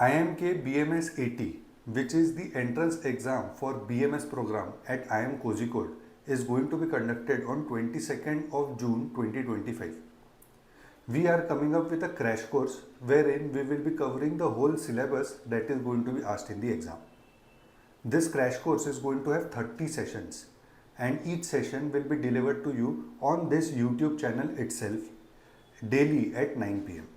IIM BMS AT, which is the entrance exam for BMS program at IIM Kozhikode, is going to be conducted on 22nd of June 2025. We are coming up with a crash course wherein we will be covering the whole syllabus that is going to be asked in the exam. This crash course is going to have 30 sessions and each session will be delivered to you on this YouTube channel itself daily at 9 pm.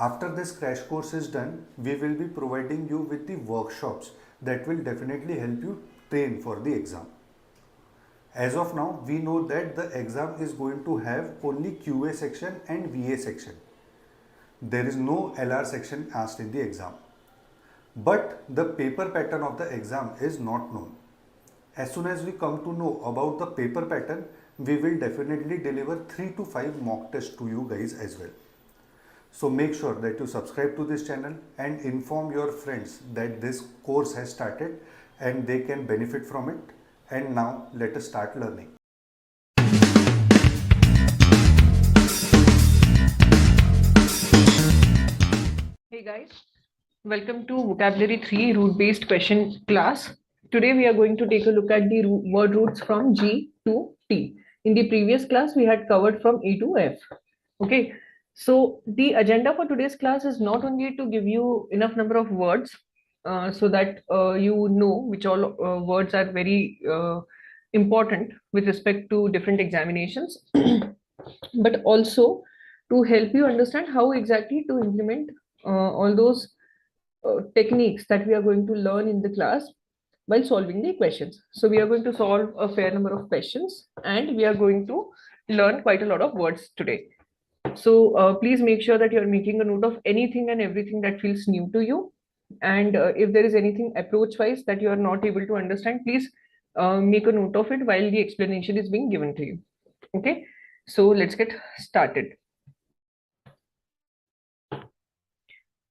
After this crash course is done, we will be providing you with the workshops that will definitely help you train for the exam. As of now, we know that the exam is going to have only QA section and VA section. There is no LR section asked in the exam. But the paper pattern of the exam is not known. As soon as we come to know about the paper pattern, we will definitely deliver 3 to 5 mock tests to you guys as well. So make sure that you subscribe to this channel and inform your friends that this course has started and they can benefit from it. And now let us start learning. Hey guys, welcome to Vocabulary 3 root-based question class. Today we are going to take a look at the word roots from G to T. In the previous class we had covered from E to F. Okay, so the agenda for today's class is not only to give you enough number of words so that you know which all words are very important with respect to different examinations, but also to help you understand how exactly to implement all those techniques that we are going to learn in the class while solving the questions. So we are going to solve a fair number of questions and we are going to learn quite a lot of words today. So please make sure that you're making a note of anything and everything that feels new to you. And if there is anything approach-wise that you are not able to understand, please make a note of it while the explanation is being given to you. Okay, so let's get started.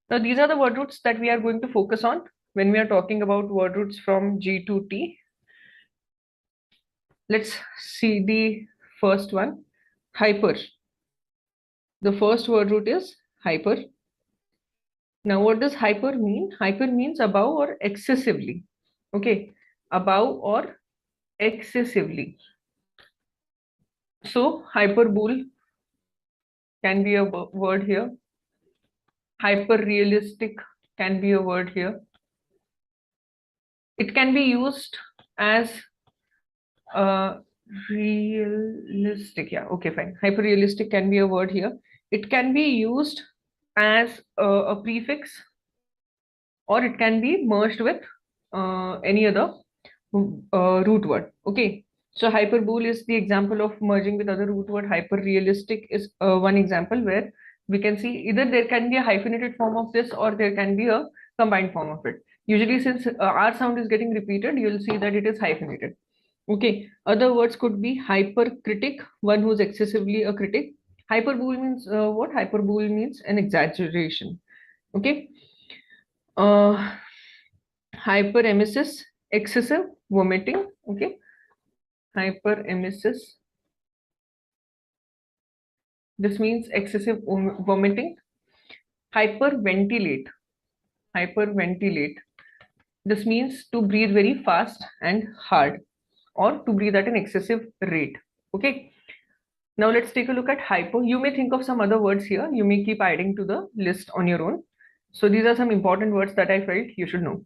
Now, these are the word roots that we are going to focus on when we are talking about word roots from G to T. Let's see the first one, hyper. The first word root is hyper. Now, what does hyper mean? Hyper means above or excessively. Okay, above or excessively. So, hyperbole can be a word here. Hyper realistic can be a word here. It can be used as realistic. Yeah, okay, fine. Hyper realistic can be a word here. It can be used as a prefix, or it can be merged with any other root word. Okay, so hyperbole is the example of merging with other root word. Hyper realistic is one example where we can see either there can be a hyphenated form of this or there can be a combined form of it. Usually, since R sound is getting repeated, you will see that it is hyphenated. Okay, other words could be hypercritic, one who's excessively a critic. Hyperbole means what? Hyperbole means an exaggeration. Okay. Hyperemesis, excessive vomiting. Okay. Hyperemesis. This means excessive vomiting. Hyperventilate. Hyperventilate. This means to breathe very fast and hard, or to breathe at an excessive rate. Okay. Now let's take a look at hypo. You may think of some other words here. You may keep adding to the list on your own. So these are some important words that I felt you should know.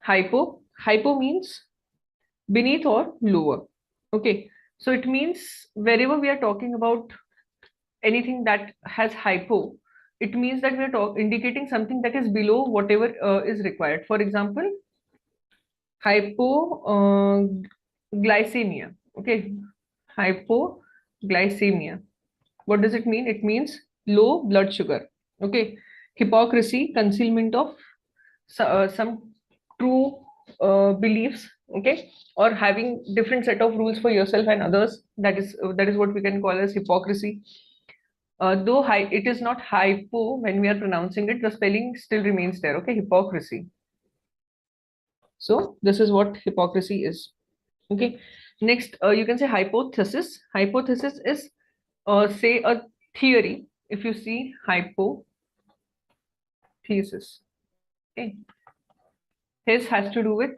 Hypo. Hypo means beneath or lower. Okay. So it means wherever we are talking about anything that has hypo, it means that we are indicating something that is below whatever is required. For example, hypoglycemia. Okay. Hypoglycemia. What does it mean? It means low blood sugar. Okay. Hypocrisy, concealment of some true beliefs. Okay, or having different set of rules for yourself and others. That is what we can call as hypocrisy. Though it is not hypo when we are pronouncing it, the spelling still remains there. Okay, hypocrisy. So this is what hypocrisy is. Okay. Next, you can say hypothesis. Hypothesis is say a theory. If you see hypothesis, Okay, his has to do with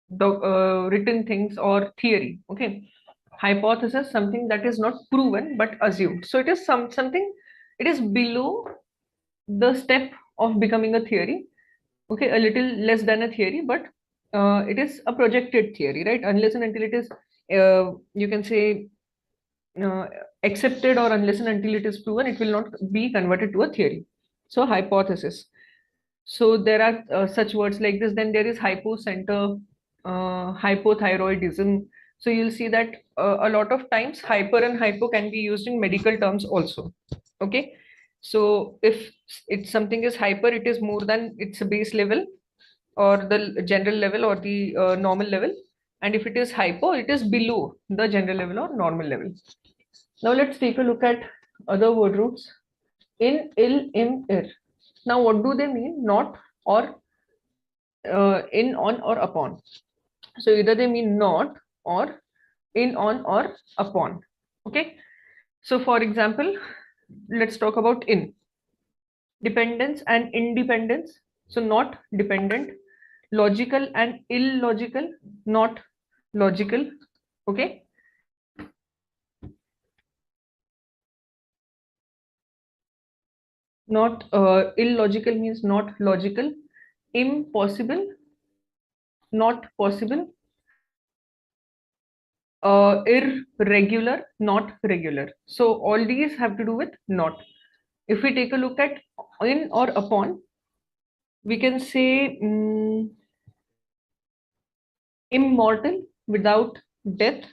the written things or theory. Okay, hypothesis, something that is not proven but assumed. So it is something, it is below the step of becoming a theory. Okay, a little less than a theory, but it is a projected theory, right? Unless and until it is you can say uh, accepted, or unless and until it is proven, it will not be converted to a theory. So hypothesis. So there are such words like this. Then there is hypocenter, hypothyroidism. So you'll see that a lot of times hyper and hypo can be used in medical terms also. Okay. So if it's something is hyper, it is more than its base level or the general level or the normal level. And if it is hypo, it is below the general level or normal level. Now let's take a look at other word roots. In, ill, im, ir. Now what do they mean? Not, or in, on, or upon. So either they mean not, or in, on, or upon. Okay. So for example, let's talk about in. Dependence and independence. So not dependent. Logical and illogical, not logical. Okay. Not illogical means not logical. Impossible, not possible. Irregular, not regular. So all these have to do with not. If we take a look at in or upon, we can say immortal, without death.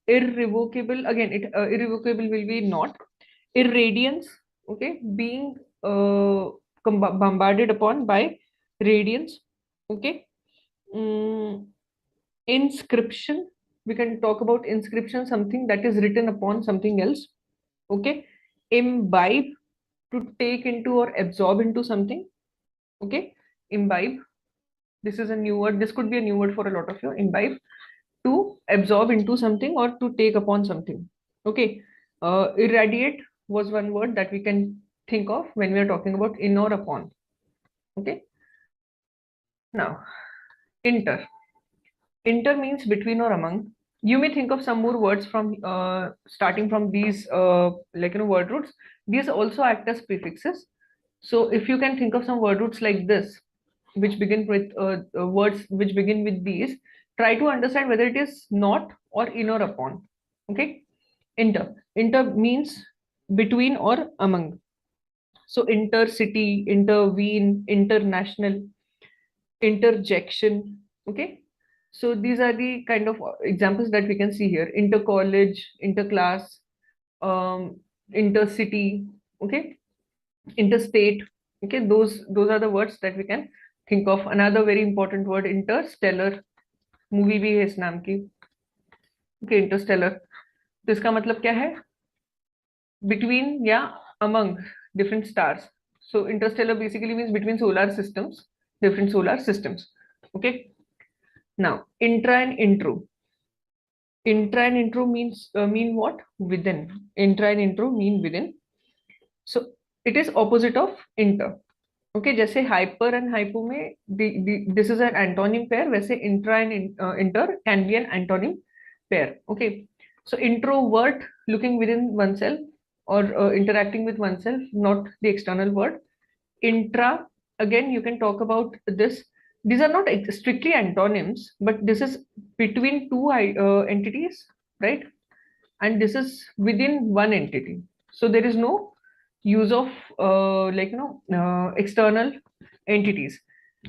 Irrevocable, again irrevocable will be not. Irradiance, okay, being bombarded upon by radiance. Okay. Mm, inscription, we can talk about inscription, something that is written upon something else. Okay. Imbibe, to take into or absorb into something. Okay. Imbibe, this is a new word, this could be a new word for a lot of you. Imbibe, to absorb into something or to take upon something. Okay. Irradiate was one word that we can think of when we are talking about in or upon. Okay. Now inter. Inter means between or among. You may think of some more words from starting from these word roots. These also act as prefixes. So if you can think of some word roots like this, which begin with words which begin with these, try to understand whether it is not or in or upon. Okay. Inter. Inter means between or among. So intercity, intervene, international, interjection. Okay. So these are the kind of examples that we can see here: inter-college, inter-class, intercity, okay, interstate. Okay, those are the words that we can think of. Another very important word, interstellar. Movie भी है इस नाम की. Okay, interstellar. तो इसका मतलब क्या है? Between या among different stars. So interstellar basically means between solar systems, different solar systems. Okay. Now intra and intro. Intra and intro means mean what? Within. Intra and intro mean within. So it is opposite of inter. Okay, जैसे hyper and hypo में this is an antonym pair, वैसे intra and inter can be an antonym pair. Okay, so introvert, looking within oneself or interacting with oneself, not the external world. Intra, again you can talk about this. These are not strictly antonyms, but this is between two entities, right? And this is within one entity. So there is no use of external entities.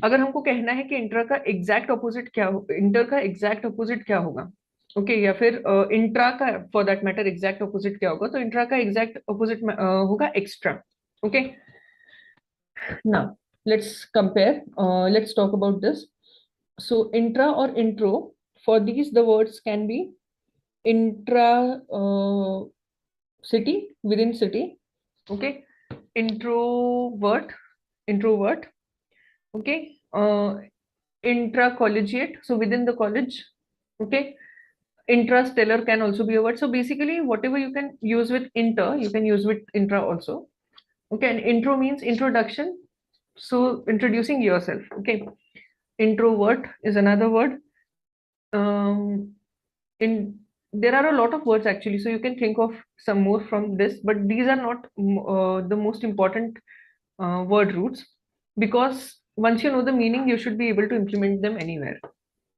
अगर हमको कहना है कि inter का exact opposite क्या inter का exact opposite क्या होगा, ओके, या फिर इंट्रा का for that matter exact opposite क्या होगा, तो इंट्रा का एग्जैक्ट ऑपोजिट होगा extra. Okay. Now, let's compare. Let's talk about this. So, intra or intro, for these, the words can be intra city, within city. Okay. Introvert, introvert. Okay. Intra collegiate, so within the college. Okay. Intrastellar can also be a word. So, basically, whatever you can use with inter, you can use with intra also. Okay. And intro means introduction. So introducing yourself. Okay. Introvert is another word. In There are a lot of words actually, so you can think of some more from this, but these are not the most important word roots, because once you know the meaning, you should be able to implement them anywhere.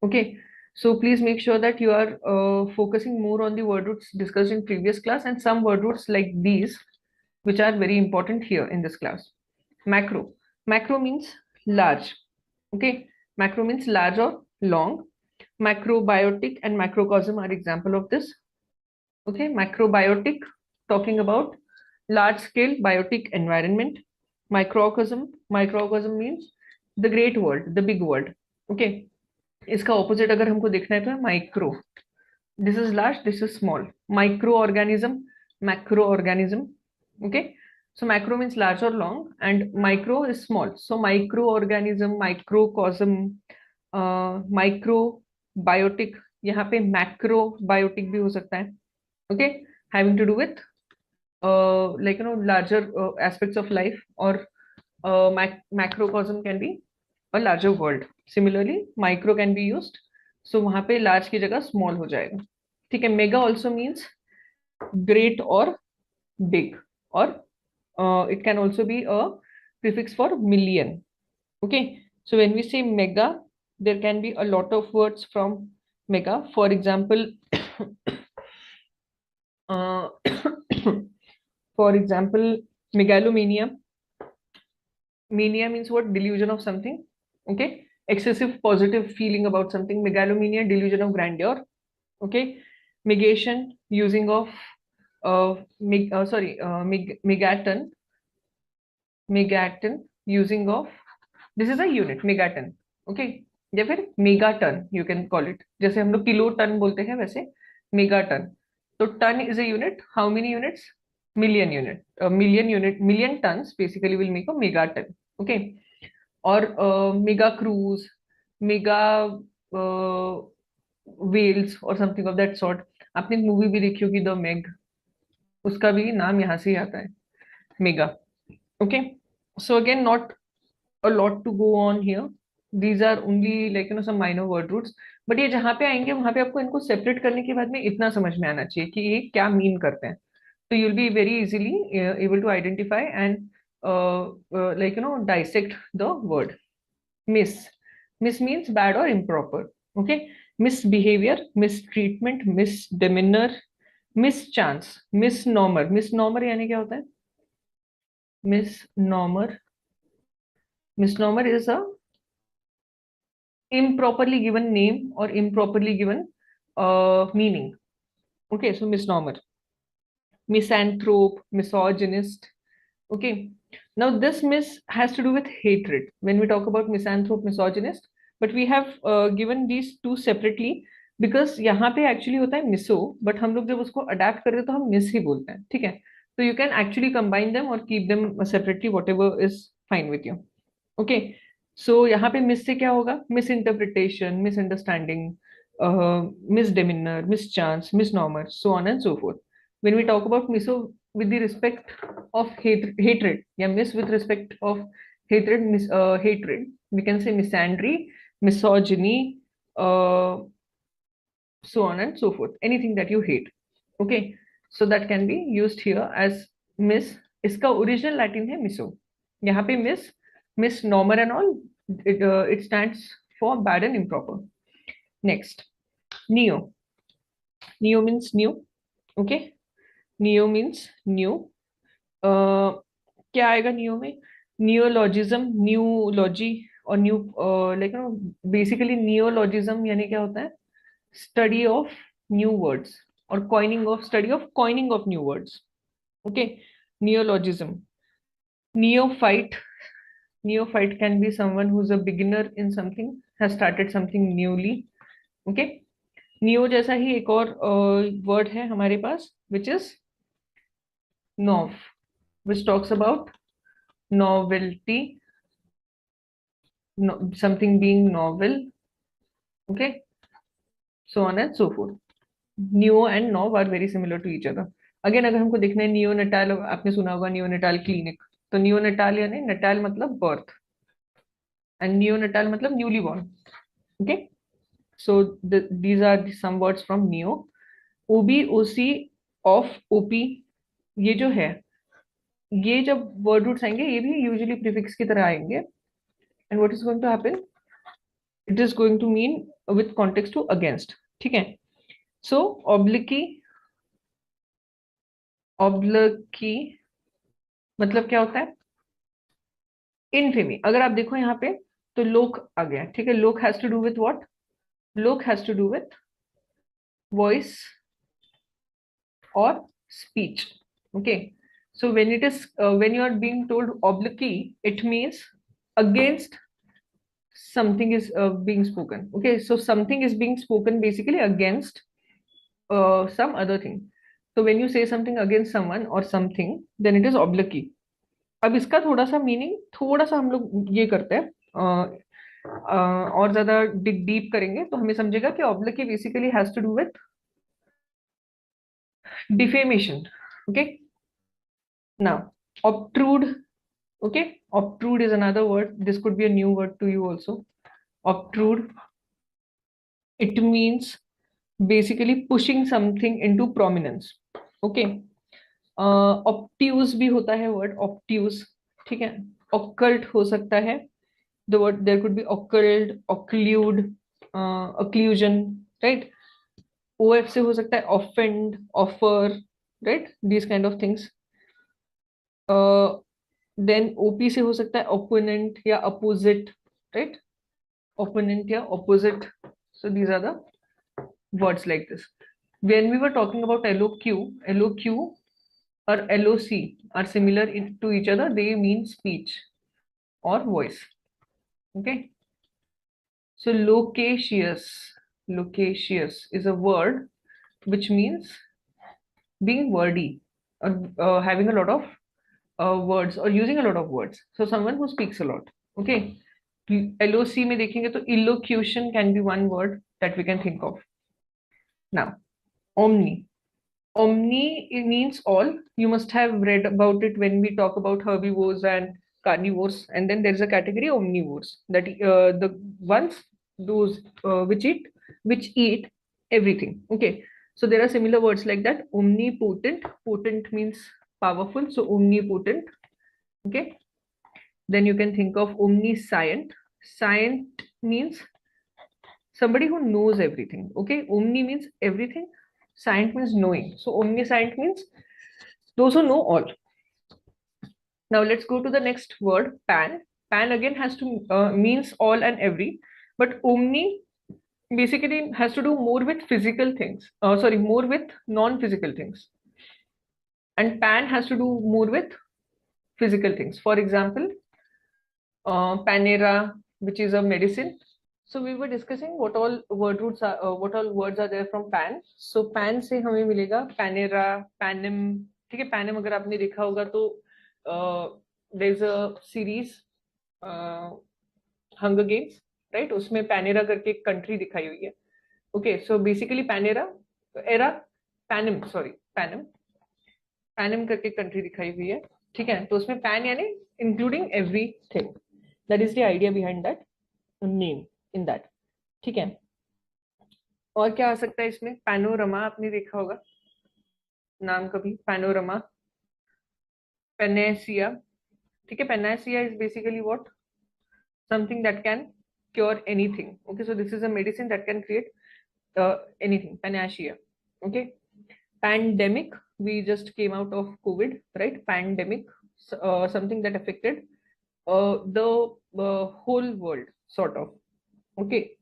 Okay, so please make sure that you are focusing more on the word roots discussed in previous class and some word roots like these, which are very important here in this class. Macro. Macro means large. Okay, macro means large or long. Macrobiotic and macrocosm are example of this. Okay, macrobiotic, talking about large scale biotic environment. Microcosm means the great world, the big world. Okay, इसका opposite अगर हमको देखना है तो है micro. This is large, this is small. Microorganism, macroorganism. Okay, so macro means large or long and micro is small. So microorganism, microcosm, microbiotic, यहाँ पे macrobiotic भी हो सकता है. Okay, having to do with like larger aspects of life, or macrocosm can be a larger world. Similarly micro can be used, so वहां पे large की जगह small हो जाएगा. ठीक है. Mega also means great or big, or it can also be a prefix for million. Okay, so when we say mega, there can be a lot of words from mega. For example, uh, for example, megalomania. Mania means what? Delusion of something. Okay, excessive positive feeling about something. Megalomania, delusion of grandeur. Okay, megation, using of megaton. Megaton, using of, this is a unit, megaton. Okay, या फिर megaton you can call it. जैसे हम लोग kilo ton बोलते हैं, वैसे megaton. तो ton is a unit. How many units? Million unit. Million unit, million tons basically will make a megaton. Okay, or mega cruise, mega whales or something of that sort. आपने एक movie भी देखी होगी, the मेग, उसका भी नाम यहाँ से ही आता है, mega. Okay, so again, not a lot to go on here. These are only like some minor word roots. But ये जहाँ पे आएंगे वहां पे आपको इनको सेपरेट करने के बाद में इतना समझ में आना चाहिए कि ये क्या मीन करते हैं. So you'll be very easily able to identify and dissect the word. Miss. Miss means bad or improper. Okay, misbehavior, mistreatment, misdemeanor, mischance, misnomer. Misnomer यानी क्या होता है? Misnomer. Misnomer is a improperly given name or improperly given meaning. Okay, so misnomer. Misanthrope, misogynist. Okay, now this mis has to do with hatred when we talk about misanthrope, misogynist, but we have given these two separately because यहाँ पे actually होता है miso, but हम लोग जब उसको adapt करते हैं तो हम miss ही बोलते हैं. ठीक है, so you can actually combine them or keep them separately, whatever is fine with you. Okay, so यहाँ पे miss से क्या होगा? Misinterpretation, misunderstanding, misdemeanor, mischance, misnomer, so on and so forth. When we talk about miso with the respect of hatred, yeah, miss with respect of hatred, hatred, we can say misandry, misogyny, so on and so forth. Anything that you hate. Okay, so that can be used here as miss. इसका original Latin है miso. यहाँ पे miss, misnomer and all, it stands for bad and improper. Next, neo. Neo means new. Okay, neo means new. क्या आएगा neo में? नियोलॉजिज्म, न्यूलॉजी और new, like basically नियोलॉजिज्म यानी क्या होता है? स्टडी ऑफ न्यू वर्ड्स और coining of, study of coining of new words. Okay, नियोलॉजिज्म. Neophyte. Neophyte can be someone who's a beginner in something, has started something newly. Okay, neo जैसा ही एक और word है हमारे पास, which is nov, which talks about novelty, something being novel. Okay, so on and so forth. Neo and nov are very similar to each other. Again अगर हमको देखना है नियोनेटाल, आपने सुना होगा नियोनेटाल क्लिनिक, तो नियोनेटाल यानी नेटाल मतलब बर्थ. and neonatal मतलब newly born. Okay, so these are some words from neo. OB, OC, of, OP, ये जो है, ये जब वर्ड रूट्स आएंगे ये भी यूजुअली प्रीफिक्स की तरह आएंगे. And what is going to happen, it is going to mean with context to against. ठीक है. सो ऑब्लिकी, ऑब्लिकी मतलब क्या होता है, इनफेमी. अगर आप देखो यहाँ पे तो लोक आ गया. ठीक है. Loq has to do with what, loq has to do with voice or speech. Okay, so when it is when you are being told obliquely, it means against something is being spoken. Okay, so something is being spoken basically against some other thing. So when you say something against someone or something, then it is obliquely. अब इसका थोड़ा सा meaning थोड़ा सा हम लोग ये करते हैं, और ज्यादा डिग डीप करेंगे तो हमें समझेगा कि obliquely basically has to do with defamation. Okay. Now, obtrude. Okay, obtrude is another word. This could be a new word to you also. Obtrude. It means basically pushing something into prominence. Okay. Obtuse भी होता है word obtuse. ठीक है. Occult हो सकता है. The word there could be occult, occlude, occlusion, right? OF से हो सकता है offend, offer, right? These kind of things. Then op से हो सकता है ओपोनेंट या अपोजिट, राइट? ओपोनेंट या opposite. So these are the words like this. When we were talking about LOQ or LOC are similar to each other. They mean speech or voice. Okay. So loquacious, loquacious is a word which means being wordy or having a lot of words or using a lot of words. So someone who speaks a lot. Okay. LOC में देखेंगे तो elocution can be one word that we can think of. Now, omni. Omni, it means all. You must have read about it when we talk about herbivores and carnivores. And then there's a category omnivores, that the ones, those which eat everything. Okay. So there are similar words like that. Omnipotent. Potent means powerful. So omnipotent. Okay. Then you can think of omniscient. Scient means somebody who knows everything. Okay. Omni means everything. Scient means knowing. So omniscient means those who know all. Now let's go to the next word, pan. Pan again has to means all and every, but omni basically has to do more with physical things. Sorry, more with non-physical things. And pan has to do more with physical things. For example, Panera, which is a medicine. So we were discussing what all word roots are, what all words are there from pan. So pan से हमें मिलेगा Panera, Panem. ठीक है. Panem अगर आपने देखा होगा तो there is a series Hunger Games, right? उसमें Panera करके एक country दिखाई हुई है. Okay, so basically Panera, era, Panem, sorry, Panem, Panem करके country दिखाई हुई है. ठीक है. तो उसमें pan यानी including everything. That is the idea behind that name in that. ठीक है. और क्या आ सकता है इसमें? पैनोरमा आपने देखा होगा नाम कभी, पैनोरमा. पेनेसिया. ठीक है. Panacea is basically what, something that can cure anything. Okay, so this is a medicine that can create anything. Panacea. Okay. Pandemic, we just came out of COVID, right? Pandemic, something that affected the whole world sort of. Okay.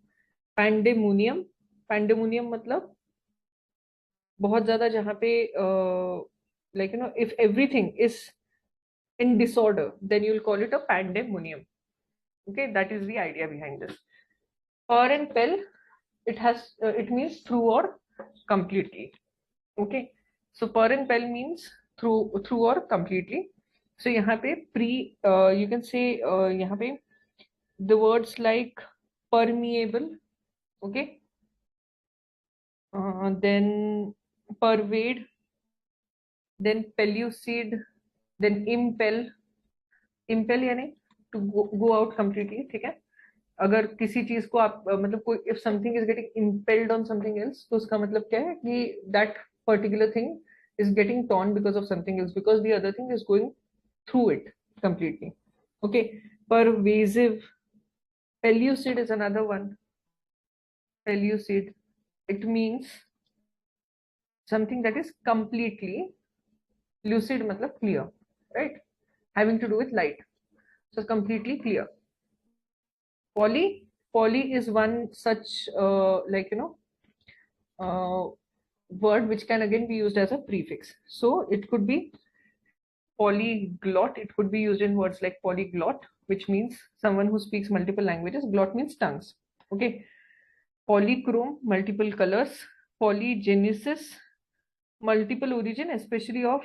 Pandemonium. Pandemonium मतलब बहुत ज्यादा जहाँ पे like you know, if everything is in disorder, then you'll call it a pandemonium. Okay, that is the idea behind this. Or and pel, it has it means through or completely. Okay, so per and pel means through or completely. So यहाँ पे pre you can say यहाँ पे the words like permeable. Okay. Then pervade, then pellucid, then impel. Impel यानी to go out completely, ठीक है. अगर किसी चीज को आप मतलब कोई if something is getting impelled on something else, तो उसका मतलब क्या है कि that particular thing is getting torn because of something else, because the other thing is going through it completely. Okay. Pervasive. Pellucid is another one. Pellucid, it means something that is completely lucid, matlab clear, right? Having to do with light, so completely clear. Poly is one such like word which can again be used as a prefix. So it could be polyglot. It could be used in words like polyglot, which means someone who speaks multiple languages. Glot means tongues. Okay. Polychrome, multiple colors. Polygenesis, multiple origin, especially of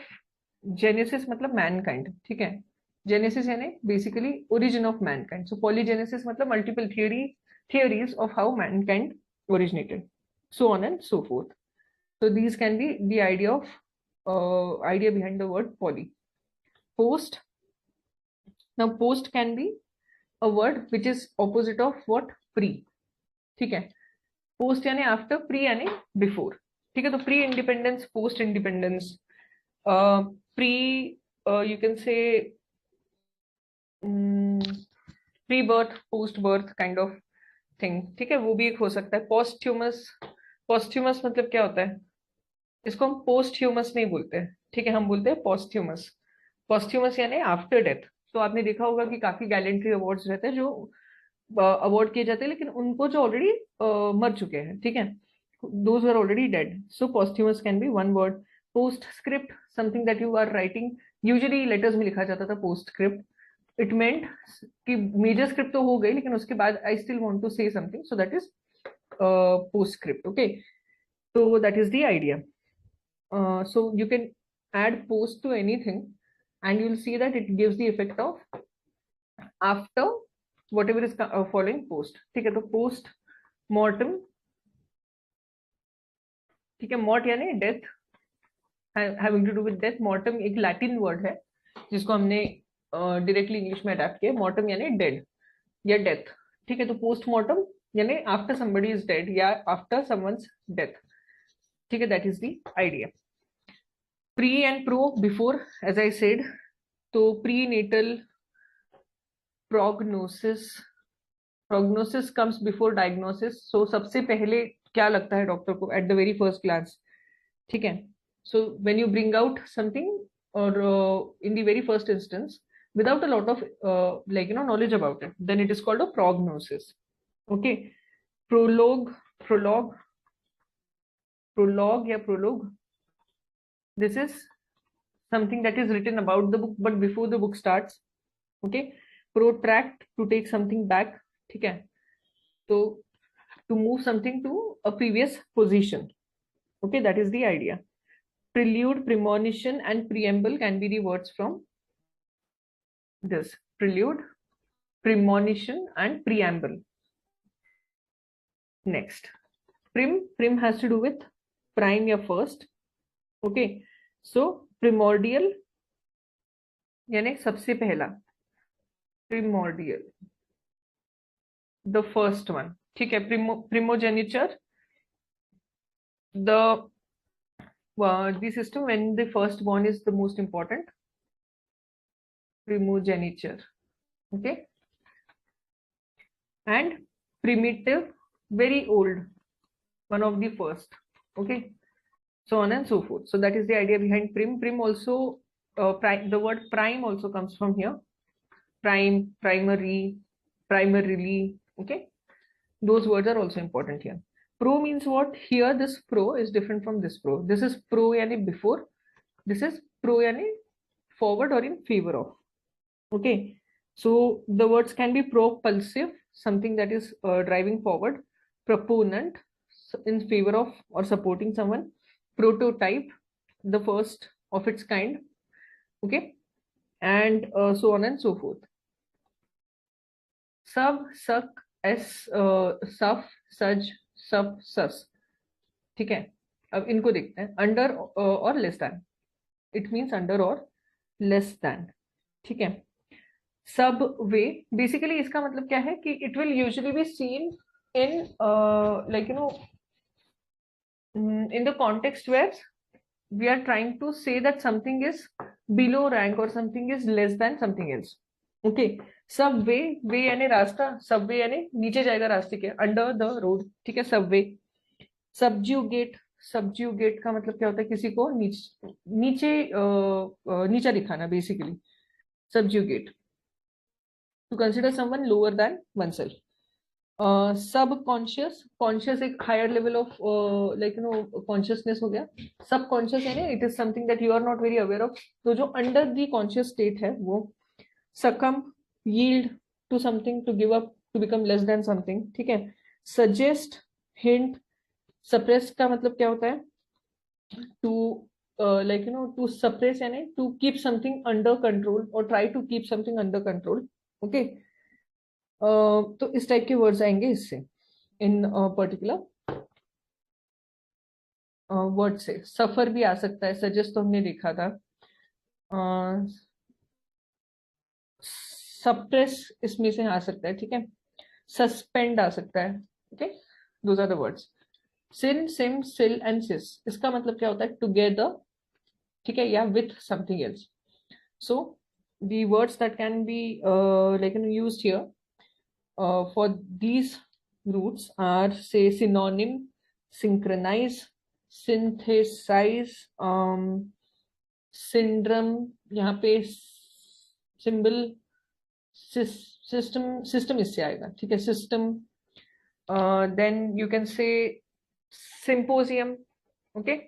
genesis मतलब mankind, ठीक है. Genesis यानी basically origin of mankind. So polygenesis मतलब multiple theories of how mankind originated, so on and so forth. So these can be the idea behind the word poly. Post. Now post can be a word which is opposite of what? Pre. ठीक है. Post यानी after, pre यानी before. ठीक है. तो pre independence, post independence, pre you can say pre birth, post birth kind of thing. ठीक है. वो भी एक हो सकता है. Posthumous मतलब क्या होता है? इसको हम posthumous नहीं बोलते हैं, ठीक है. हम बोलते हैं posthumous यानी आफ्टर डेथ. तो आपने देखा होगा कि काफी गैलेंट्री अवार्ड्स रहते हैं जो अवार्ड किए जाते हैं, लेकिन उनको जो ऑलरेडी मर चुके हैं, ठीक है. Those were already dead. So posthumous can be one word. Postscript, something that you are writing. Usually letters में लिखा जाता था postscript. It meant कि major script तो हो गई, लेकिन उसके बाद I still want to say something, so that is postscript. Okay. So that is the idea. So you can add post to anything, and you'll see that it gives the effect of after whatever is following post. ठीक है. तो post mortem, ठीक है. mort यानी death, having to do with death. mortem एक Latin word है जिसको हमने डायरेक्टली इंग्लिश में अडैप्ट किया. mortem यानी डेड या डेथ, ठीक है. तो पोस्टमार्टम यानी आफ्टर समबडी इज डेड या आफ्टर समवन्स डेथ, ठीक है. That is the idea. Pre and pro, before, as I said. तो prenatal prognosis comes before diagnosis. So सबसे पहले क्या लगता है डॉक्टर को at the very first glance, ठीक है. So when you bring out something or in the very first instance without a lot of knowledge about it, then it is called a prognosis. Okay. Prologue या prologue, this is something that is written about the book but before the book starts. Okay. Protract, to take something back, ठीक है. तो to move something to a previous position. Okay, that is the idea. Prelude, premonition and preamble can be the words from this. Prelude, premonition and preamble. Next, prim has to do with prime या first. Okay, so primordial यानी सबसे पहला. Primordial, the first one, ठीक है. Primogeniture, the system when the firstborn is the most important. Primogeniture. Okay. And primitive, very old, one of the first. Okay. So on and so forth. So that is the idea behind prim also. The word prime also comes from here. Prime, primary, primarily. Okay. Those words are also important here. Pro means what? Here this pro is different from this pro. This is pro yani before. This is pro yani forward or in favor of. Okay. So the words can be propulsive, something that is driving forward. Proponent, in favor of or supporting someone. Prototype, the first of its kind. Okay. And so on and so forth. Sub, suck, suff, such, sub, sus. ठीक है. अब इनको देखते हैं. Under और less than. It means under और less than. ठीक है. सब वे, बेसिकली इसका मतलब क्या है कि it will usually be seen in in the context where we are trying to say that something is below rank or something is less than something else. Okay, सब वे यानी रास्ता, सब वे यानी नीचे जाएगा रास्ते के, अंडर द रोड, ठीक है, सब वे. सब्ज्यूगेट, सब्ज्यूगेट का मतलब क्या होता है, किसी को नीचे नीचा दिखाना, basically subjugate, to consider someone lower than oneself. Subconscious, conscious एक हायर लेवल ऑफ कॉन्शियसनेस हो गया. सबकॉन्शियस है ना, it is something that you are not very aware of, तो जो अंडर दी कॉन्शियस स्टेट है वो. Succumb, yield to something, to give up, to become less than something, ठीक है. Suggest, hint. सप्रेस का मतलब क्या होता है, टू टू सप्रेस यानी to keep something under control और try to keep something under control. Okay, तो इस टाइप के वर्ड्स आएंगे इससे, इन पर्टिकुलर वर्ड से. सफर भी आ सकता है, सजेस्ट तो हमने देखा था. सप्रेस इसमें से आ सकता है, ठीक है. सस्पेंड आ सकता है. Okay, those are the words. Syn, sym, syl and sys, इसका मतलब क्या होता है, टुगेदर, ठीक है, या with something else. So the words that can be used here for these roots are, say, synonym, synchronize, synthesize, syndrome, यहाँ पे symbol, system, system इससे आएगा, ठीक है, system. Then you can say symposium. Okay,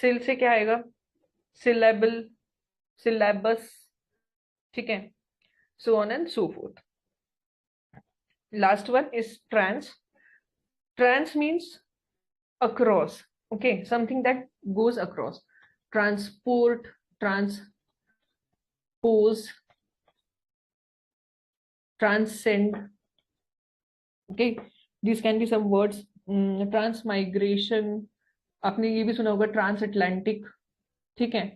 सिल से क्या आएगा, syllable, syllabus, ठीक है, so on and so forth. Last one is trans. Trans means across. Okay, something that goes across. Transport, transpose, transcend. Okay, these can be some words. Transmigration, आपने ये भी सुना होगा, ट्रांस अटलांटिक, ठीक है.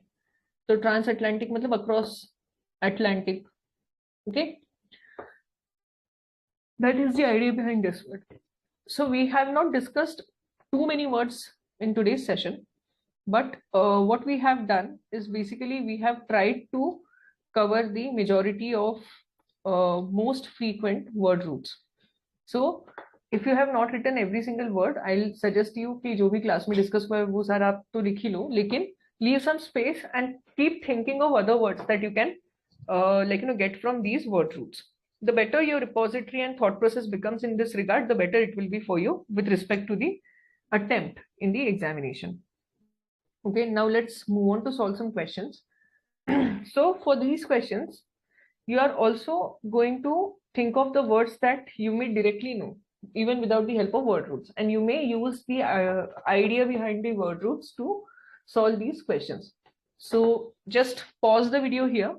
तो ट्रांस अटलांटिक मतलब across Atlantic. Okay, that is the idea behind this word. So we have not discussed too many words in today's session, but what we have done is basically we have tried to cover the majority of most frequent word roots. So if you have not written every single word, I'll suggest you कि जो भी class में discuss हुआ है वो सारा आप तो लिख ही लो, लेकिन leave some space and keep thinking of other words that you can get from these word roots. The better your repository and thought process becomes in this regard, the better it will be for you with respect to the attempt in the examination. Okay, now let's move on to solve some questions. So for these questions, you are also going to think of the words that you may directly know, even without the help of word roots. And you may use the idea behind the word roots to solve these questions. So just pause the video here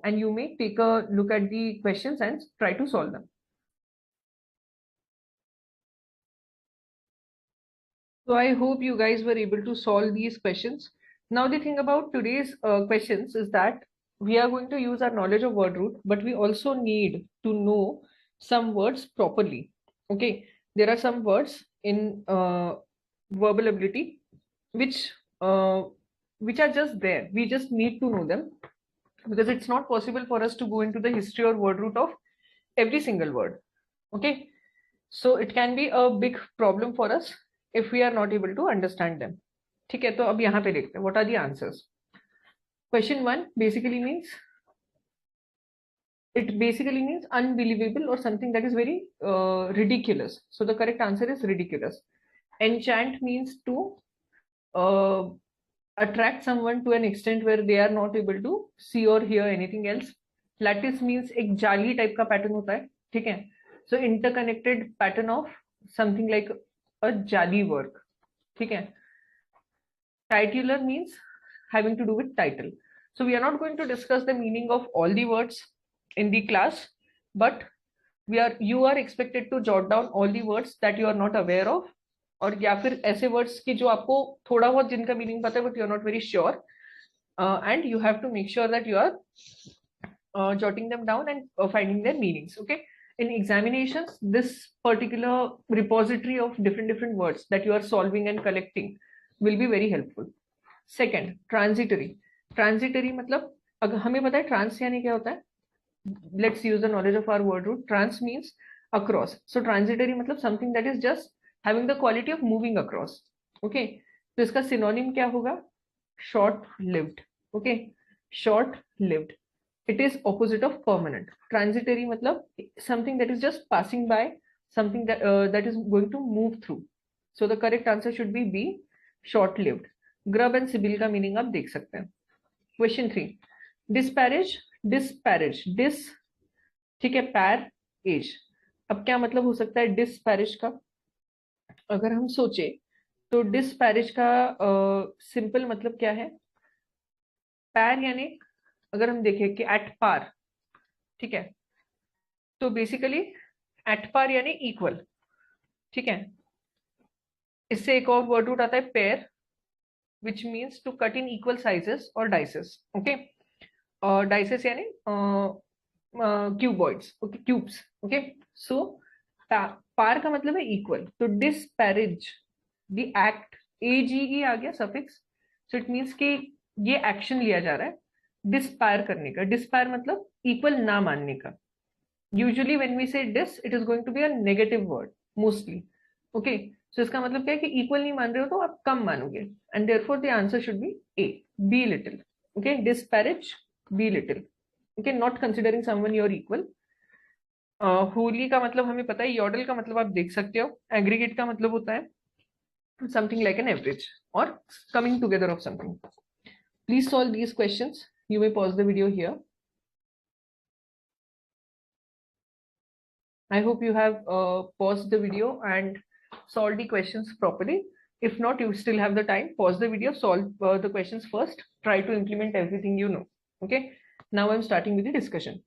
and you may take a look at the questions and try to solve them. So I hope you guys were able to solve these questions. Now the thing about today's questions is that we are going to use our knowledge of word root, but we also need to know some words properly. Okay, there are some words in verbal ability which are just there. We just need to know them because it's not possible for us to go into the history or word root of every single word. Okay, so it can be a big problem for us if we are not able to understand them. ठीक है, तो अब यहाँ पे देखते हैं what are the answers. Question 1 basically means, it basically means unbelievable or something that is very ridiculous. So the correct answer is ridiculous. Enchant means to attract someone to an extent where they are not able to see or hear anything else. Lattice means एक जाली type का pattern होता है, ठीक है. So interconnected pattern of something like a jali work, ठीक है. Titular means having to do with title. So we are not going to discuss the meaning of all the words in the class, but you are expected to jot down all the words that you are not aware of, और या फिर ऐसे words की जो आपको थोड़ा बहुत जिनका मीनिंग पता है but you are not very sure, and you have to make sure that you are jotting them down and finding their meanings. Okay, in examinations, this particular repository of different words that you are solving and collecting will be very helpful. Second, transitory. Transitory मतलब अगर हमें पता है trans यानी क्या होता है, let's use the knowledge of our word root. Trans means across. So transitory मतलब something that is just having the quality of moving across. Okay, तो इसका synonym क्या होगा? Short lived. Okay, short lived. It is opposite of permanent. Transitory मतलब something that is just passing by, something that that is going to move through. So the correct answer should be B, short lived. Grub and CIBIL का meaning आप देख सकते हैं. Question 3, disparage. Disparage, dish, ठीक है, पैर as. अब क्या मतलब हो सकता है डिस्पैरेज का? अगर हम सोचे तो डिस्पैरेज का सिंपल मतलब क्या है? पैर यानी अगर हम देखें कि एट पार, ठीक है, तो बेसिकली एट पार यानी इक्वल. ठीक है, इससे एक और वर्ड रूट आता है pair, which means to cut in equal sizes or dices. Okay, dices yani cuboids. Okay, cubes. Okay, so par का मतलब है equal. तो disparage, the act, age आ गया suffix, so it means कि ये action लिया जा रहा है डिस्पायर करने का. डिस्पायर मतलब equal ना मानने का. Usually when we say dis, it is going to be a negative word mostly. Okay, so इसका मतलब क्या है कि इक्वल नहीं मान रहे हो तो आप कम मानोगे, and therefore the answer should be A, be little. Okay, disparage, be little. Okay, not considering someone your equal. Holi का मतलब हमें पता है, यॉडल का मतलब आप देख सकते हो, एग्रीगेट का मतलब होता है समथिंग लाइक एन एवरेज और coming together of something. Please solve these questions. You may pause the video here. I hope you have paused the video and solved the questions properly. If not, you still have the time. Pause the video, solve the questions first. Try to implement everything you know. Okay. Now I'm starting with the discussion.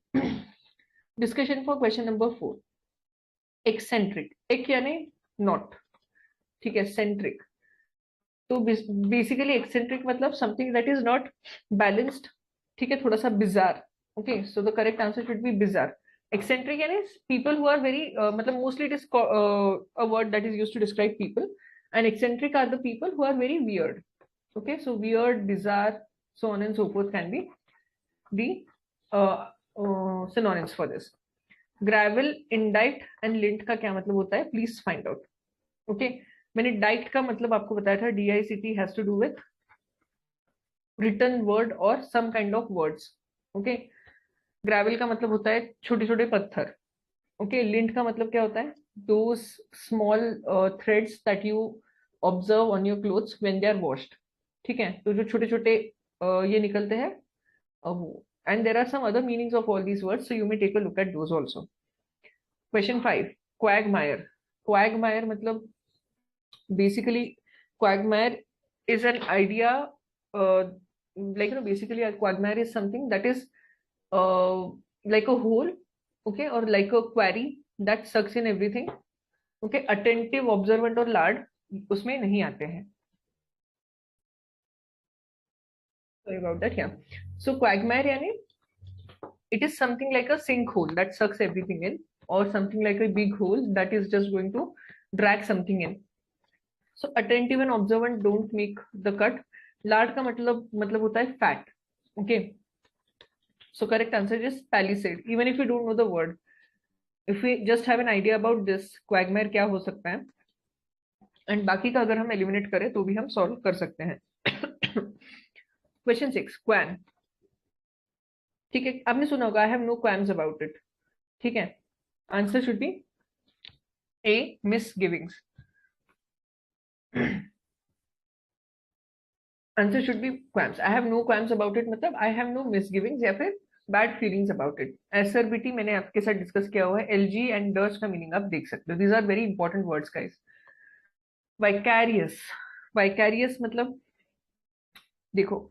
Discussion for question number 4. Eccentric. Ek यानी not. ठीक है, centric. तो basically eccentric मतलब something that is not balanced. ठीक है, थोड़ा सा bizarre. Okay, so the correct answer should be bizarre. Eccentric यानी people who are very मतलब mostly it is a word that is used to describe people, and eccentric are the people who are very weird. Okay, so weird, bizarre, so on and so forth can be the synonyms for this. Gravel, indite and lint का क्या मतलब होता है? Please find out. Okay, मैंने dite का मतलब आपको बताया था, DICT has to do with written word or some kind of words. Okay, gravel का मतलब होता है छोटे छोटे पत्थर. ओके, लिंट का मतलब क्या होता है? Those small threads that you observe on your clothes when they are washed. ठीक है, तो जो छोटे छोटे ये निकलते हैं वो. And there are some other meanings of all these words, so you may take a look at those also. Question 5, quagmire. Quagmire मतलब basically quagmire is an idea, like basically a quagmire is something that is like a hole, okay, or like a quarry that sucks in everything. Okay, attentive, observant और lard उसमें नहीं आते हैं. Sorry about that. Yeah, so quagmire यानी it is something like a sinkhole that sucks everything in, or something like a big hole that is just going to drag something in. So attentive and observant don't make the cut. Lard का मतलब होता है fat. Okay, so correct answer is palisade. Even if you don't know the word, if we just have an idea about this quagmire क्या हो सकता है, and बाकी का अगर हम eliminate करें तो भी हम solve कर सकते हैं. Question 6, qualm. ठीक है, आपने सुना होगा I have no qualms about it. ठीक है, answer should be A, misgivings. Answer should be qualms. I have no qualms about it मतलब I have no misgivings या फिर bad feelings about it. Acerbity मैंने आपके साथ डिस्कस किया हुआ है. LG and DERS का मीनिंग आप देख सकते हो. These are very important words, guys. Vicarious. Vicarious मतलब देखो,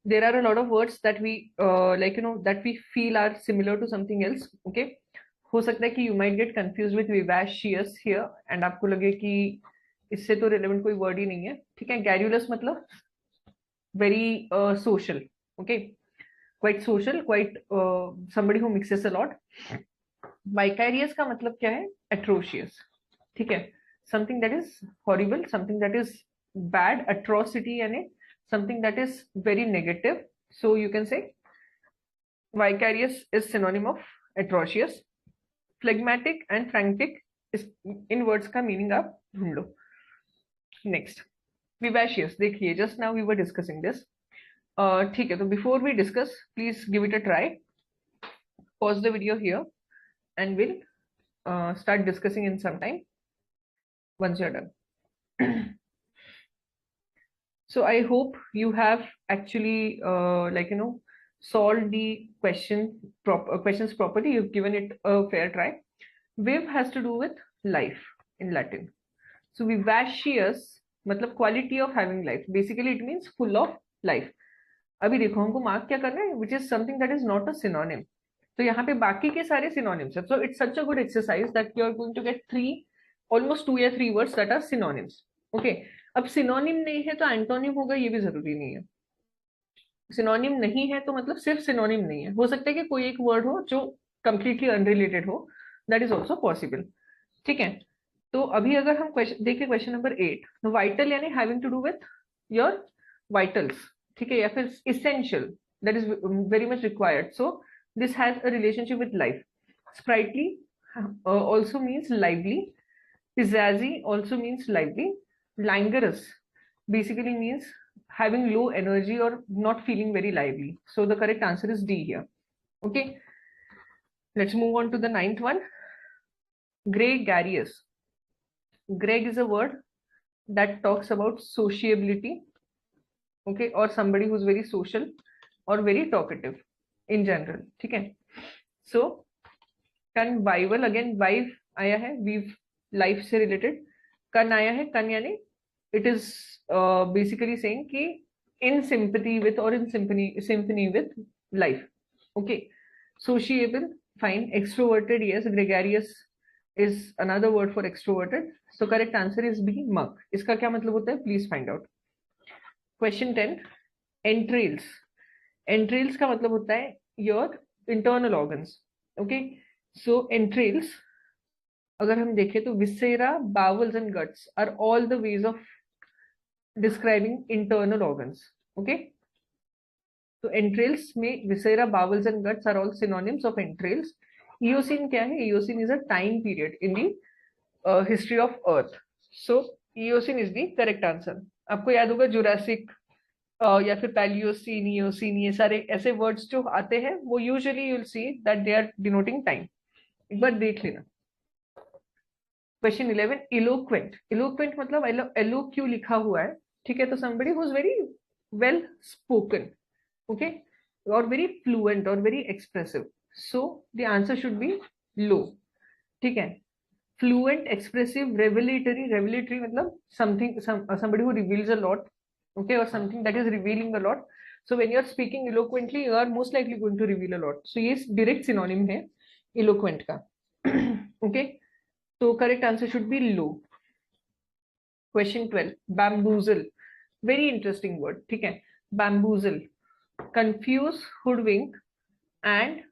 there are a lot of words that we like that we feel are similar to something else. Okay, हो सकता है कि you might get confused with vivacious here and आपको लगे कि इससे तो relevant कोई word ही नहीं है. ठीक है, garrulous मतलब very social. Okay, quite social, quite somebody who mixes a lot. Vicarious का मतलब क्या है? Atrocious. ठीक है? Something that is horrible, something that is bad, atrocity यानी something that is very negative. So you can say vicarious is synonym of atrocious. Phlegmatic and frantic is in words का meaning आप ढूंढ लो. Next, vivacious. देखिए, just now we were discussing this. ठीक है, तो before we discuss, please give it a try. Pause the video here and we'll start discussing in some time once you're done. So I hope you have actually solved the questions properly. You've given it a fair try. Viv has to do with life in Latin. So vivacious मतलब quality of having life. Basically it means full of life. अभी देखो हमको mark क्या करना है, which is something that is not a synonym. तो यहाँ पे बाकी के सारे synonyms है. So it's such a good exercise that you are going to get almost 2 या 3 words that are synonyms. Okay. अब synonym नहीं है तो antonym होगा, ये भी जरूरी नहीं है. Synonym नहीं है तो मतलब सिर्फ synonym नहीं है. हो सकता है कि कोई एक word हो जो completely unrelated हो. That is also possible. ठीक है. तो अभी अगर हम देखिए क्वेश्चन नंबर 8, वाइटल यानी having to do with your vitals. ठीक है, या फिर essential, that is very much required. So this has a relationship with life. Sprightly also means lively. Pizzazzy also means lively. Languorous basically means having low energy or not feeling very lively. So the correct answer is D here. Okay, let's move on to the 9th one. Gregarious. Greg is a word that talks about sociability, okay, or somebody who's very social or very talkative in general. ठीक है. So convivial, again vive आया है, weave life से related. Kan आया है, kan यानी it is basically saying कि in sympathy with or in symphony with life. Okay, sociable, fine. Extroverted, yes. Gregarious is another word for extroverted. So correct answer is B, mug. इसका क्या मतलब होता है? Please find out. Question 10. Entrails. Entrails का मतलब होता है your internal organs. Okay. So entrails, अगर हम देखें तो viscera, bowels and guts are all the ways of describing internal organs. Okay. So entrails में viscera, bowels and guts are all synonyms of entrails. Eocene क्या है? Eocene is a time period in the history of Earth. So Eocene is the correct answer. आपको याद होगा Jurassic या फिर Palaeocene, Eocene, ये सारे ऐसे वर्ड्स जो आते हैं वो usually you will see that they are denoting time. एक बार देख लेना. क्वेश्चन 11. इलोक्वेंट. इलोक्वेंट मतलब एलो क्यू लिखा हुआ है. ठीक है, तो somebody who is very well spoken, okay, or very fluent or very expressive. So the answer should be low. ठीक है. Fluent, expressive, revelatory मतलब somebody who reveals a lot, okay, or something that is revealing a lot. So when you are speaking eloquently, you are most likely going to reveal a lot. So ये direct synonym है eloquent का. Okay, so correct answer should be low. Question 12. Bamboozle. Very interesting word. ठीक है. Bamboozle. Confuse, hoodwink and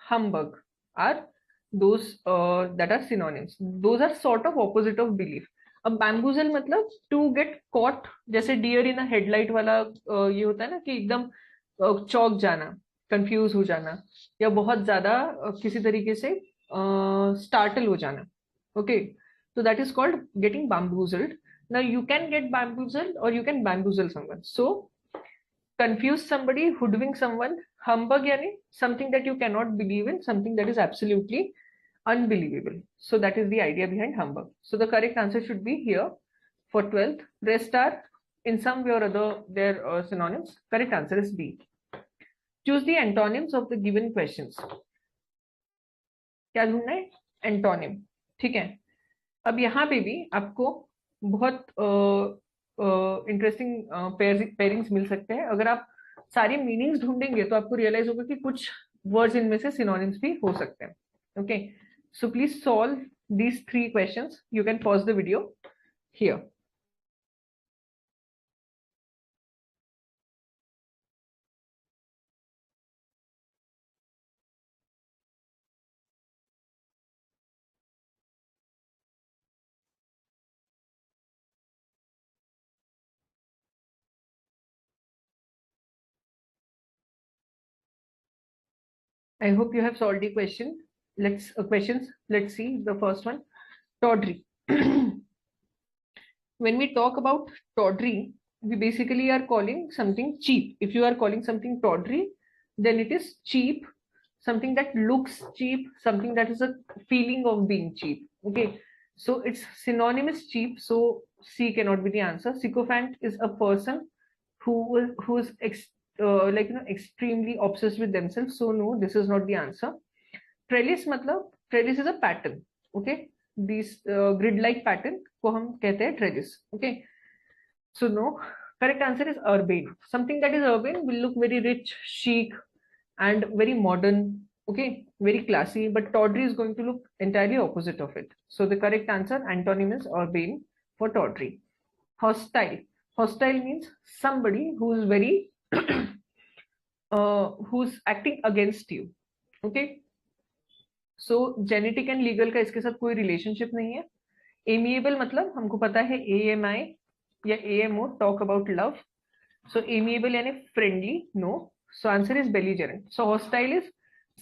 humbug are those that are synonyms. Those are sort of opposite of belief. अब bamboozle मतलब to get caught, जैसे deer in a headlight वाला ये होता है ना कि एकदम चौक जाना, कंफ्यूज हो जाना, या बहुत ज्यादा किसी तरीके से startle हो जाना. Okay, so that is called getting bamboozled. Now you can get bamboozled or you can bamboozle someone. So confuse somebody, hoodwink someone. Humbug yani something that you cannot believe in, something that is absolutely unbelievable. So that is the idea behind humbug. So the correct answer should be here for 12th. Rest are in some way or other their synonyms. Correct answer is B. Choose the antonyms of the given questions. क्या ढूंढना है? Antonym. ठीक है. अब यहाँ पे भी आपको बहुत इंटरेस्टिंग पेयरिंग्स मिल सकते हैं. अगर आप सारी मीनिंग्स ढूंढेंगे तो आपको रियलाइज होगा कि कुछ वर्ड्स इनमें से सिनोनिम्स भी हो सकते हैं. Okay, so please solve these 3 questions. You can pause the video here. I hope you have solved the questions. Let's see the first one. Tawdry. When we talk about tawdry, we basically are calling something cheap. If you are calling something tawdry, then it is cheap, something that looks cheap, something that is a feeling of being cheap. Okay, so its synonymous cheap. So C cannot be the answer. Sycophant is a person who is extremely obsessed with themselves. So no, this is not the answer. Trellis मतलब trellis is a pattern. Okay, this grid like pattern को हम कहते हैं trellis. Okay, so no, correct answer is urbane. Something that is urbane will look very rich, chic, and very modern. Okay, very classy. But tawdry is going to look entirely opposite of it. So the correct answer, antonym is urbane for tawdry. Hostile. Hostile means somebody who is very who's acting against you. Okay, so genetic and legal का इसके साथ कोई relationship नहीं है. Amiable मतलब हमको पता है AMI या AMO, talk about love. So amiable यानी friendly, no. So answer is belligerent. So hostile is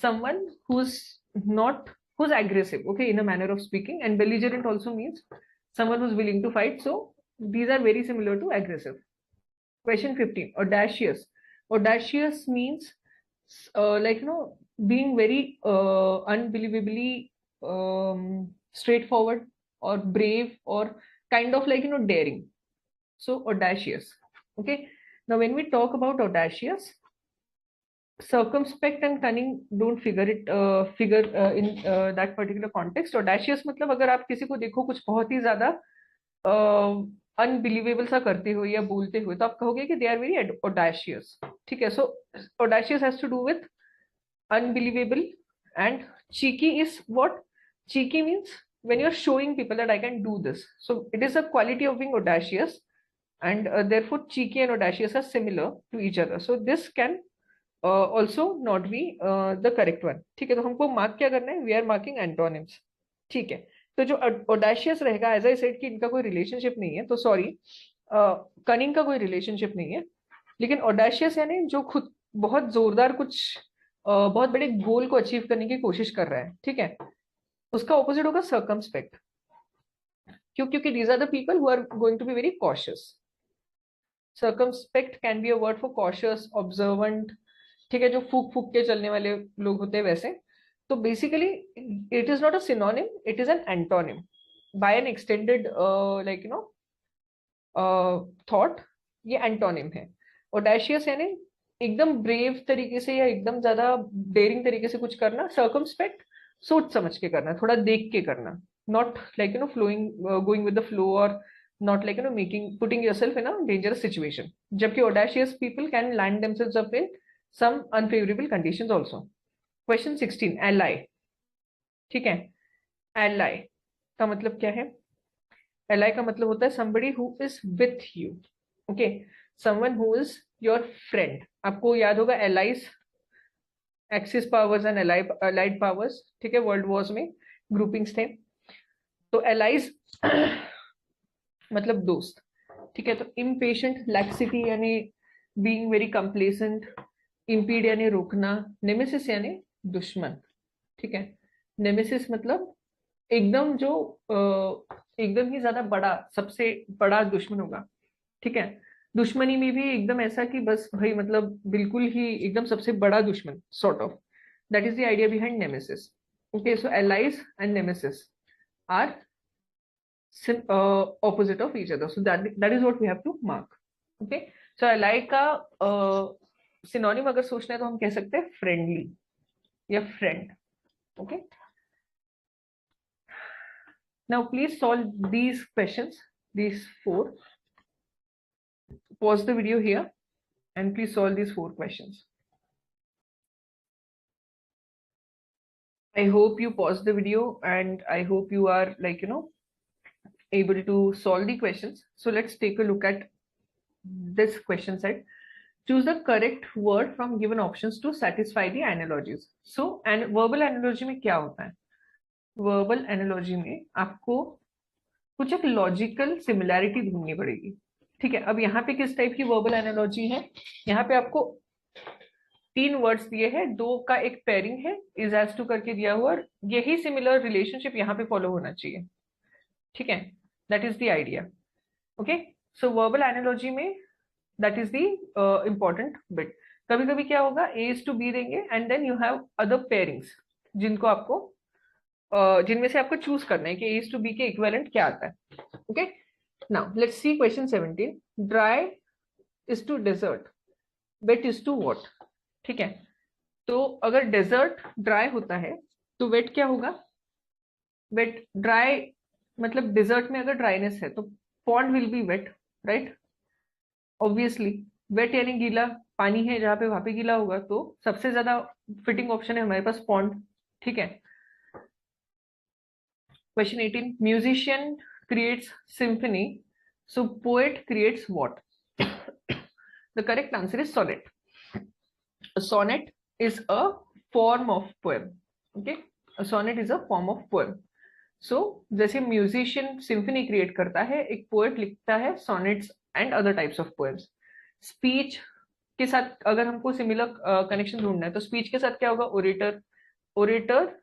someone who's aggressive, okay, in a manner of speaking, and belligerent also means someone who's willing to fight. So these are very similar to aggressive. Question 15, audacious. Audacious means being very unbelievably straightforward or brave or kind of daring. So audacious. Okay, now when we talk about audacious, circumspect and cunning don't figure in that particular context. Audacious मतलब अगर आप किसी को देखो कुछ बहुत ही ज्यादा unbelievable सा करते हो या बोलते हो, तो आप कहोगे कि दे आर वेरी ऑडाशियस. ठीक है, so audacious has to do with unbelievable. And cheeky is what? Cheeky means when you're showing people that I can do this. So it is a quality of being audacious, and therefore cheeky and audacious are similar to each other. So this can also not be the correct one. ठीक है, तो हमको mark क्या करना है? We are marking antonyms. ठीक है, तो जो audacious रहेगा, as I said कि इनका कोई रिलेशनशिप नहीं है, तो सॉरी, कनिंग का कोई रिलेशनशिप नहीं है. लेकिन audacious यानी जो खुद बहुत जोरदार कुछ बहुत बड़े गोल को अचीव करने की कोशिश कर रहा है. ठीक है, उसका ऑपोजिट होगा सर्कमस्पेक्ट. क्यों? क्योंकि these are the people who are going to be very cautious. Circumspect can be a word for cautious, observant. ठीक है, जो फूक फूक के चलने वाले लोग होते हैं वैसे. तो basically it is not a synonym, it is an antonym by an extended thought. ये एंटोनिम है. ऑडेशियस यानी एकदम ब्रेव तरीके से या एकदम ज्यादा डेयरिंग तरीके से कुछ करना. सर्कमस्पेक्ट सोच समझ के करना, थोड़ा देख के करना, not flowing going with the flow, और not putting yourself in a dangerous situation. जबकि audacious people can land themselves up in some unfavorable conditions also. Question 16, ally. ठीक है, ally का मतलब क्या है? ally का मतलब होता है somebody who is with you. Okay, someone who is your friend. आपको याद होगा allies, axis powers and allied powers. ठीक है, वर्ल्ड वॉर्स में ग्रुपिंग्स थे. तो allies मतलब दोस्त. ठीक है, तो इम्पेशेंट, लैक्सिटी यानी बीइंग वेरी कंप्लेसेंट, इम्पीड यानी रोकना, नेमेसिस यानी दुश्मन. ठीक है, नेमेसिस मतलब एकदम जो एकदम ही ज्यादा बड़ा, सबसे बड़ा दुश्मन होगा. ठीक है, दुश्मनी में भी एकदम ऐसा कि बस भाई मतलब बिल्कुल ही एकदम सबसे बड़ा दुश्मन, sort of. That is the idea behind nemesis. Okay, so allies and nemesis are opposite of each other. So that is what we have to mark. Okay, so ally का synonym अगर सोचना है तो हम कह सकते हैं friendly या friend. Okay, now please solve these questions, these 4. Pause the video here and please solve these 4 questions. I hope you pause the video and I hope you are able to solve the questions. So let's take a look at this question set. Choose the correct word from given options to satisfy the analogies. So and verbal analogy में क्या होता है? Verbal analogy में आपको कुछ एक logical similarity ढूंढनी पड़ेगी. ठीक है, अब यहाँ पे किस टाइप की वर्बल एनालॉजी है? यहाँ पे आपको 3 वर्ड्स दिए हैं, 2 का एक पेयरिंग है, इज एज टू करके दिया हुआ, यही सिमिलर रिलेशनशिप यहाँ पे फॉलो होना चाहिए, ठीक है, that is the idea. Okay, so verbal analogy में that is the important bit. कभी कभी क्या होगा, ए इज टू बी देंगे and then you have other pairings जिनको आपको जिनमें से आपको चूज करना है कि ए इज टू बी के इक्विवेलेंट क्या आता है। Okay, now let's see question 17। Dry is to desert, wet is to what, ठीक है। तो अगर डेजर्ट ड्राई होता है तो वेट क्या होगा, वेट ड्राई मतलब डेजर्ट में अगर ड्राइनेस है तो pond will be wet, right, obviously. Wet यानी गीला, पानी है जहां पे वहां पे गीला होगा, तो सबसे ज्यादा फिटिंग ऑप्शन है हमारे पास पॉन्ड, ठीक है। Question 18, musician creates symphony, so poet creates what? The correct answer is sonnet. A sonnet is a form of poem. Okay, a sonnet is a form of poem. So जैसे musician symphony create करता है, एक poet लिखता है sonnets and other types of poems. Speech के साथ अगर हमको सिमिलर कनेक्शन ढूंढना है तो स्पीच के साथ क्या होगा, orator, orator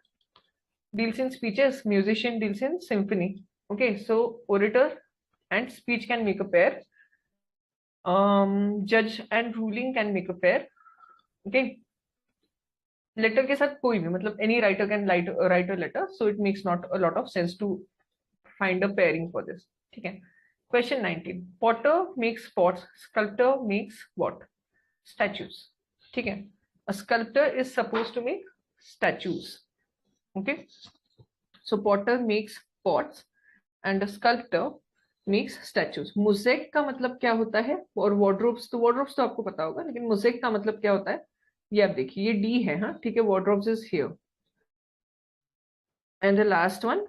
deals in speeches, musician deals in symphony. Okay, so orator and speech can make a pair. Judge and ruling can make a pair. Okay, letter के साथ कोई भी, मतलब any writer can write a letter, so it makes not a lot of sense to find a pairing for this, ठीक है। Question 19, potter makes pots, sculptor makes what? Statues, ठीक है। A sculptor is suppose to make statues, okay. So potter makes pots and a sculptor makes statues. Mosaic का मतलब क्या होता है, और वार्डरोब्स, तो वार्डरोब्स तो आपको पता होगा, लेकिन मोज़ेक का मतलब क्या होता है ये आप देखिए, ये डी है, हाँ ठीक है, wardrobes is here. And the last one,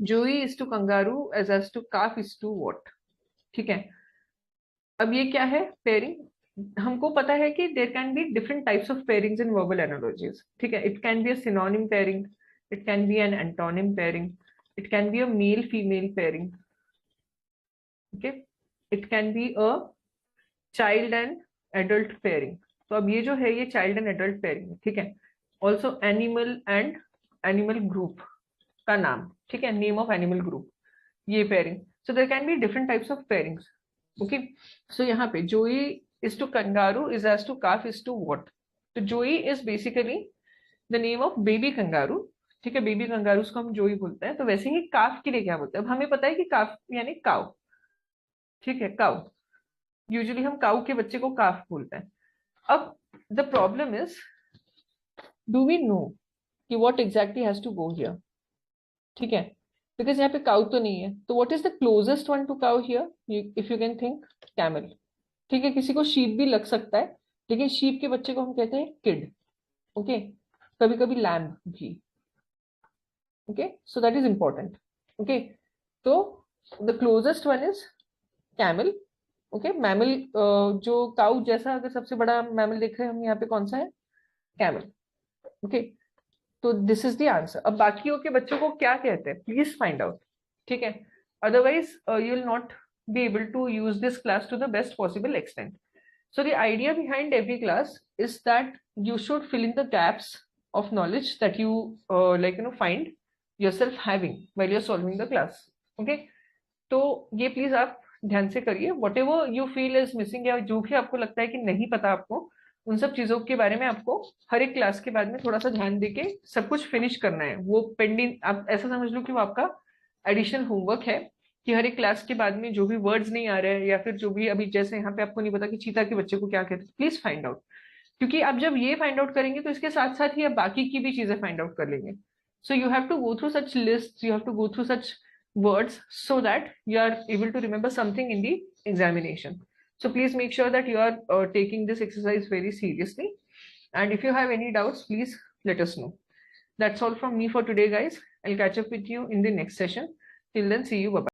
joey is to kangaroo as to calf is to what, ठीक है। अब ये क्या है, पेयरिंग। हमको पता है कि there can be different types of pairings in verbal analogies, ठीक है। It can be a synonym pairing, it can be an antonym pairing, it can be a male female pairing, okay, it can be a child and adult pairing. तो अब ये जो है ये child and adult pairing, ठीक है। Also animal and animal group का नाम, ठीक है, नेम ऑफ एनिमल ग्रुप, ये pairing. So there can be different types of pairings, okay. So यहाँ पे joey is to kangaroo is as to calf is to what? तो joey is basically the name of baby kangaroo, ठीक है, baby कंगारूस को हम जोई बोलते हैं। तो वैसे ही काफ के लिए क्या बोलते हैं, अब हमें पता है कि काफ यानी काउ, ठीक है, काउ, यूजुअली हम काउ के बच्चे को काफ बोलते हैं। अब the problem is, do we know कि what exactly has to go here, ठीक है, बिकॉज यहाँ पे काउ तो नहीं है, तो what is the closest one two cow here, if you can think, camel, ठीक है। किसी को शीप भी लग सकता है, लेकिन शीप के बच्चे को हम कहते हैं किड, ओके, कभी कभी लैम्ब भी, okay, so that is important, okay. तो the closest one is camel, okay. Mammal, जो काउ जैसा अगर सबसे बड़ा मैमल देख रहे हैं हम यहाँ पे कौन सा है, कैमल, ओके। तो दिस इज द आंसर। अब बाकियों के बच्चों को क्या कहते हैं, प्लीज फाइंड आउट, ठीक है, otherwise you will not be able to use this class to the best possible extent. So the idea behind every class is that you should fill in the gaps of knowledge that you find yourself having while you're solving the class, okay. तो ये please आप ध्यान से करिए, what ever you feel is missing, या जो भी आपको लगता है कि नहीं पता आपको, उन सब चीजों के बारे में आपको हर एक क्लास के बाद में थोड़ा सा ध्यान देके सब कुछ फिनिश करना है। वो पेंडिंग, आप ऐसा समझ लो कि वो आपका एडिशनल होमवर्क है, कि हर एक क्लास के बाद में जो भी वर्ड्स नहीं आ रहे हैं, या फिर जो भी अभी जैसे यहाँ पे आपको नहीं पता कि चीता के बच्चे को क्या कहते हैं, प्लीज फाइंड आउट। क्योंकि आप जब ये फाइंड आउट करेंगे तो इसके साथ साथ ही आप बाकी की भी चीजें फाइंड आउट कर लेंगे। So you have to go through such list, you have to go through such words so that you are able to remember something in the examination. So please make sure that you are taking this exercise very seriously, and if you have any doubts, please let us know. That's all from me for today, guys. I'll catch up with you in the next session. Till then, see you, bye bye.